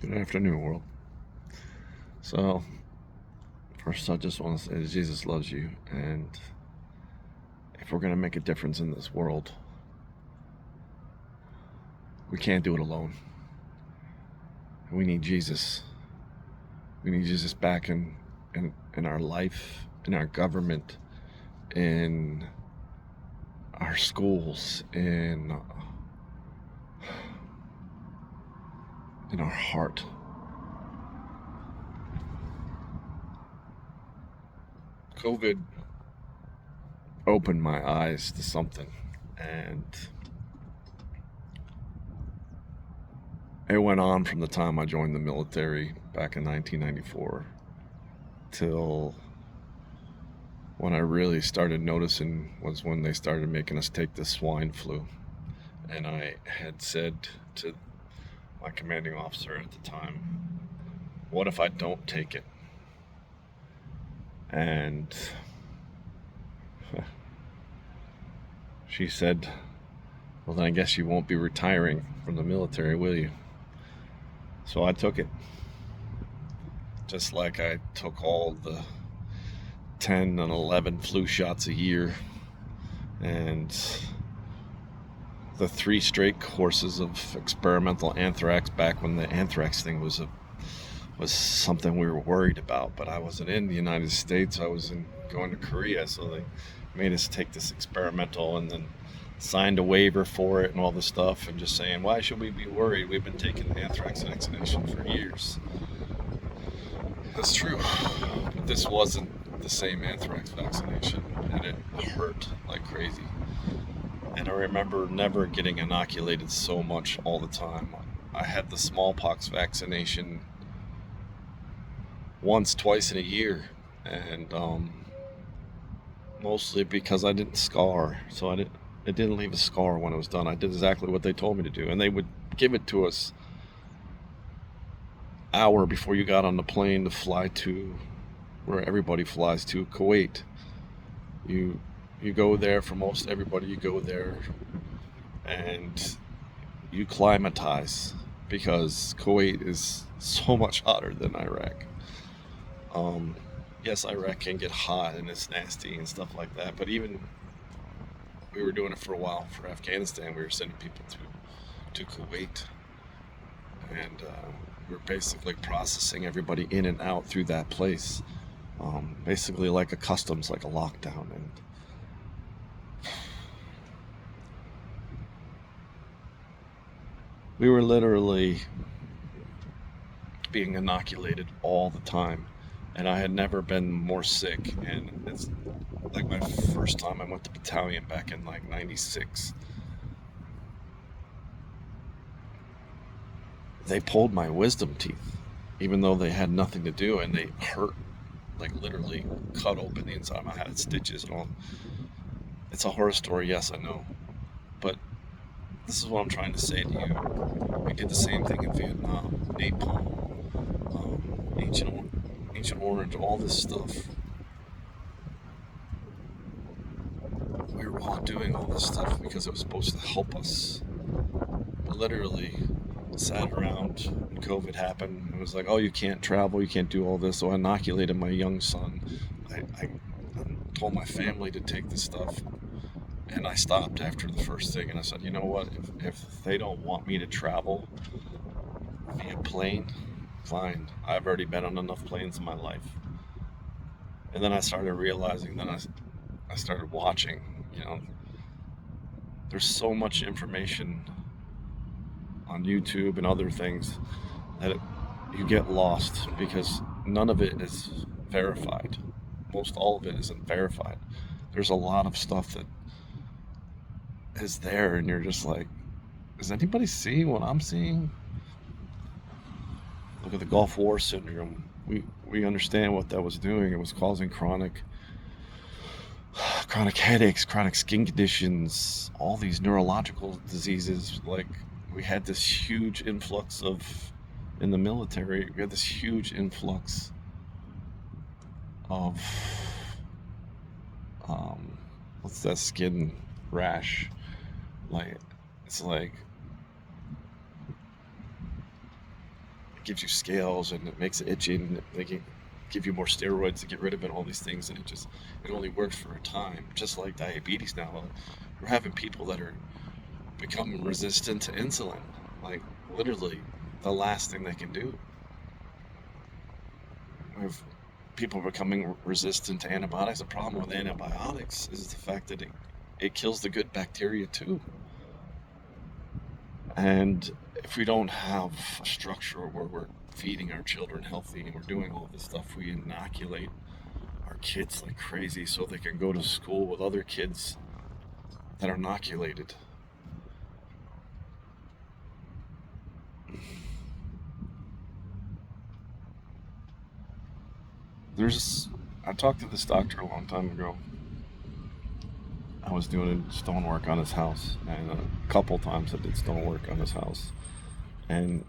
Good afternoon, world. So, first, I just want to say that Jesus loves you, and if we're going to make a difference in this world, we can't do it alone. We need Jesus. We need Jesus back in our life, in our government, in our schools, in our heart. COVID opened my eyes to something, and it went on from the time I joined the military back in 1994 till when I really started noticing was when they started making us take the swine flu. And I had said to my commanding officer at the time, what if I don't take it? And she said, well, then I guess you won't be retiring from the military, will you? So I took it. Just like I took all the 10 and 11 flu shots a year and the 3 straight courses of experimental anthrax back when the anthrax thing was something we were worried about. But I wasn't in the United States. I was going to Korea, so they made us take this experimental and then signed a waiver for it and all this stuff, and just saying, why should we be worried? We've been taking anthrax vaccination for years. That's true, but this wasn't the same anthrax vaccination, and it hurt like crazy. And I remember never getting inoculated so much all the time. I had the smallpox vaccination once, twice in a year, and mostly because I didn't scar, so it didn't leave a scar when it was done. I did exactly what they told me to do, and they would give it to us hour before you got on the plane to fly to where everybody flies to, Kuwait. You go there. For most everybody, you go there and you climatize, because Kuwait is so much hotter than Iraq. Yes, Iraq can get hot and it's nasty and stuff like that, but even we were doing it for a while for Afghanistan. We were sending people to Kuwait, and we were basically processing everybody in and out through that place, basically like a customs, like a lockdown. And we were literally being inoculated all the time, and I had never been more sick. And it's like my first time I went to battalion back in like 96. They pulled my wisdom teeth, even though they had nothing to do, and they hurt, like literally cut open the inside. I had stitches and all. It's a horror story, yes, I know, but this is what I'm trying to say to you. We did the same thing in Vietnam, napalm, Ancient Orange, all this stuff. We were all doing all this stuff because it was supposed to help us. But literally sat around when COVID happened. It was like, oh, you can't travel, you can't do all this. So I inoculated my young son. I told my family to take this stuff, and I stopped after the first thing. And I said, you know what? If they don't want me to travel via plane, fine. I've already been on enough planes in my life. And then I started realizing, then I started watching, there's so much information on YouTube and other things that you get lost because none of it is verified. Most all of it isn't verified. There's a lot of stuff that is there, and you're just like, is anybody seeing what I'm seeing? Look at the Gulf War syndrome. We understand what that was doing. It was causing chronic headaches, chronic skin conditions, all these neurological diseases. Like, we had this huge influx in the military, we had this huge influx of, what's that skin rash? Like, it's like gives you scales and it makes it itchy and they can give you more steroids to get rid of it, all these things, and it only works for a time. Just like diabetes now, we're having people that are becoming resistant to insulin, like literally the last thing they can do. If people are becoming resistant to antibiotics, the problem with antibiotics is the fact that it kills the good bacteria too. And if we don't have a structure where we're feeding our children healthy and we're doing all this stuff, we inoculate our kids like crazy so they can go to school with other kids that are inoculated. I talked to this doctor a long time ago. I was doing stonework on his house, and a couple times I did stonework on his house. And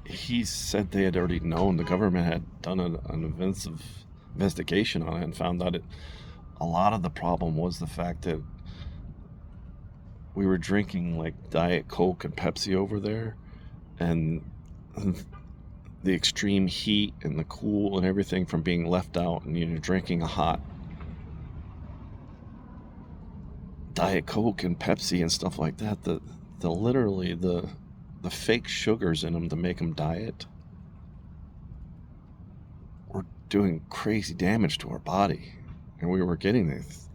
he said they had already known, the government had done an investigation on it and found out a lot of the problem was the fact that we were drinking like Diet Coke and Pepsi over there, and the extreme heat and the cool and everything from being left out, and you're drinking a hot Diet Coke and Pepsi and stuff like that, the literally the fake sugars in them to make them diet were doing crazy damage to our body, and we were getting this.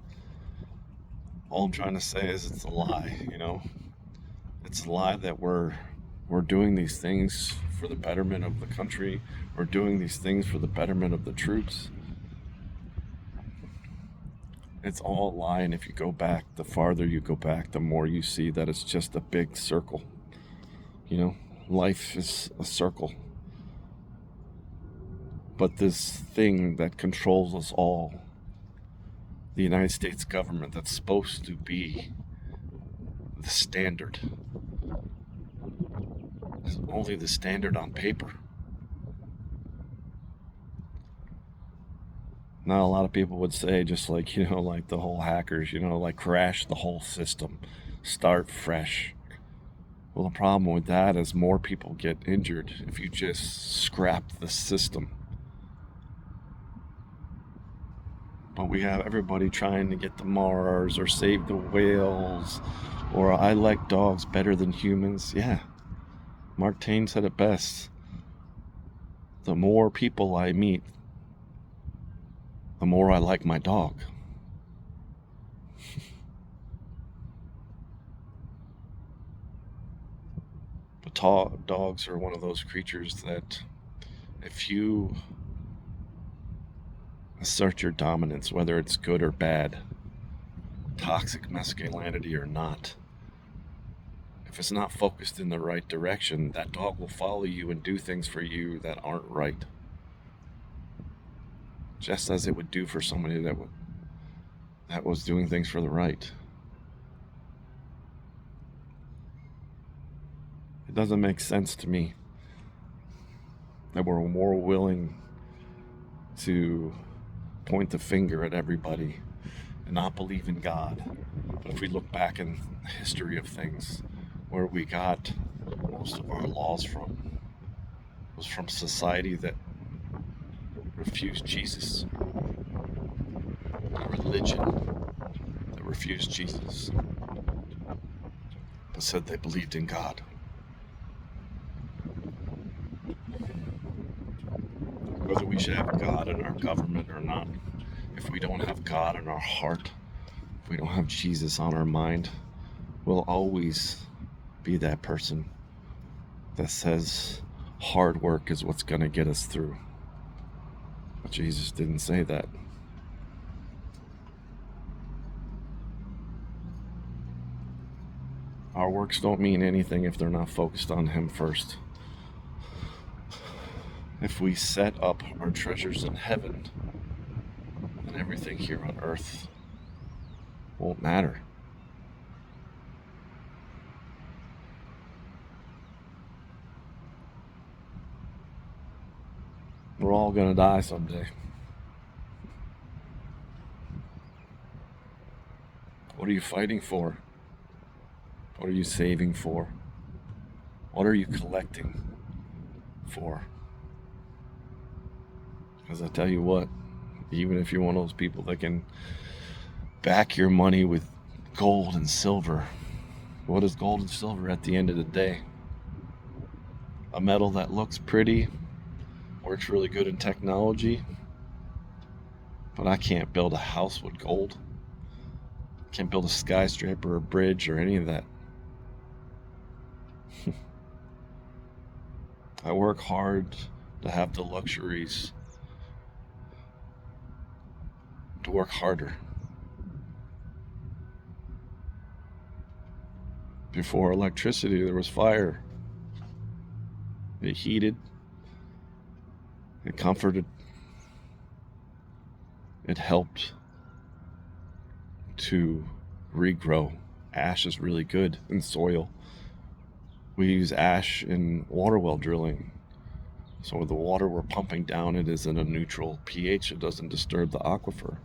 All I'm trying to say is it's a lie, It's a lie that we're doing these things for the betterment of the country. We're doing these things for the betterment of the troops. It's all a lie, and if you go back, the farther you go back, the more you see that it's just a big circle. Life is a circle. But this thing that controls us all, the United States government, that's supposed to be the standard, is only the standard on paper. Now, a lot of people would say, just like, like the whole hackers, like crash the whole system, start fresh. Well, the problem with that is more people get injured if you just scrap the system. But we have everybody trying to get to Mars or save the whales, or I like dogs better than humans. Yeah, Mark Twain said it best. The more people I meet, the more I like my dog. But dogs are one of those creatures that if you assert your dominance, whether it's good or bad, toxic masculinity or not, if it's not focused in the right direction, that dog will follow you and do things for you that aren't right. Just as it would do for somebody that was doing things for the right. It doesn't make sense to me that we're more willing to point the finger at everybody and not believe in God. But if we look back in the history of things, where we got most of our laws from was from society that refused Jesus, a religion that refused Jesus, but said they believed in God. Whether we should have God in our government or not, if we don't have God in our heart, if we don't have Jesus on our mind, we'll always be that person that says hard work is what's going to get us through. But Jesus didn't say that. Our works don't mean anything if they're not focused on Him first. If we set up our treasures in heaven, then everything here on earth won't matter. We're all going to die someday. What are you fighting for? What are you saving for? What are you collecting for. Because I tell you what, even if you're one of those people that can back your money with gold and silver, what is gold and silver at the end of the day? A metal that looks pretty, works really good in technology, but I can't build a house with gold. Can't build a skyscraper or a bridge or any of that. I work hard to have the luxuries to work harder. Before electricity, there was fire. It heated, it comforted, it helped to regrow. Ash is really good in soil. We use ash in water well drilling. So the water we're pumping down, it is in a neutral pH. It doesn't disturb the aquifer.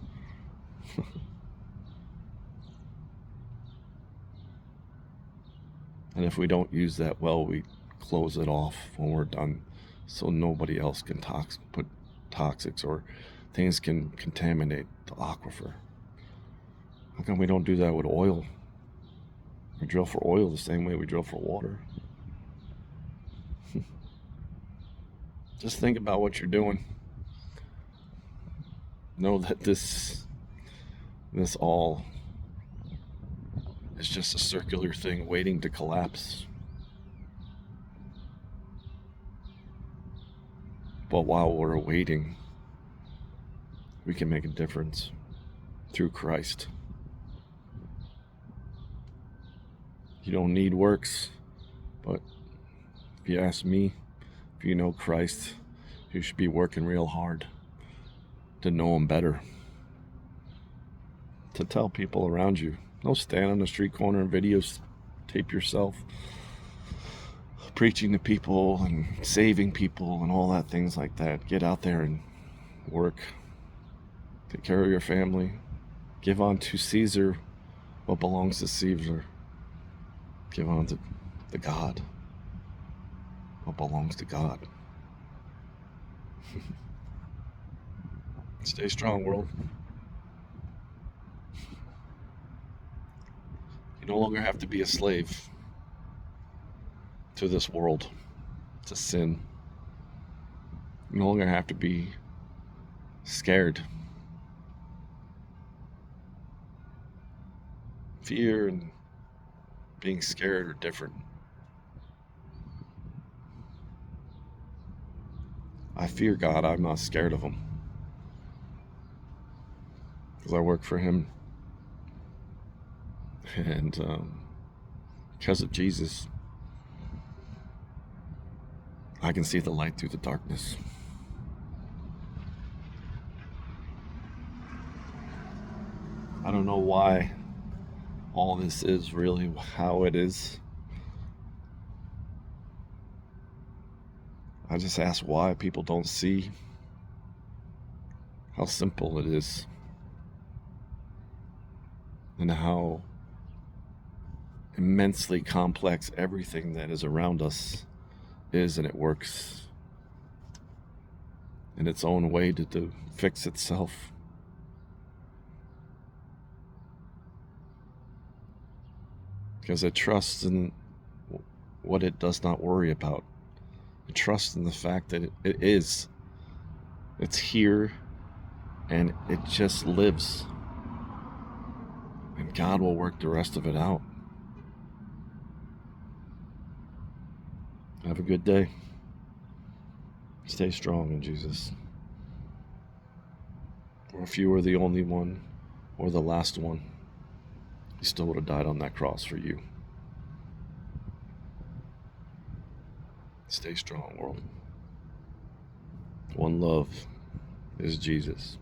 And if we don't use that well, we close it off when we're done, so nobody else can put toxics or things can contaminate the aquifer. How come we don't do that with oil? We drill for oil the same way we drill for water. Just think about what you're doing. Know that this all is just a circular thing waiting to collapse. But while we're waiting, we can make a difference through Christ. You don't need works, but if you ask me, if you know Christ, you should be working real hard to know Him better. To tell people around you. Don't stand on the street corner and videotape yourself preaching to people and saving people and all that, things like that. Get out there and work. Take care of your family. Give unto Caesar what belongs to Caesar. Give unto the God what belongs to God. Stay strong, world. You no longer have to be a slave to this world, to sin. You no longer have to be scared. Fear and being scared are different. I fear God. I'm not scared of Him, because I work for Him. And because of Jesus, I can see the light through the darkness. I don't know why all this is really how it is. I just ask why people don't see how simple it is and how immensely complex everything that is around us is, and it works in its own way to fix itself. Because it trusts in what it does not worry about. It trusts in the fact that it is. It's here and it just lives. And God will work the rest of it out. Have a good day. Stay strong in Jesus. Or if you were the only one or the last one, He still would have died on that cross for you. Stay strong, world. One love is Jesus.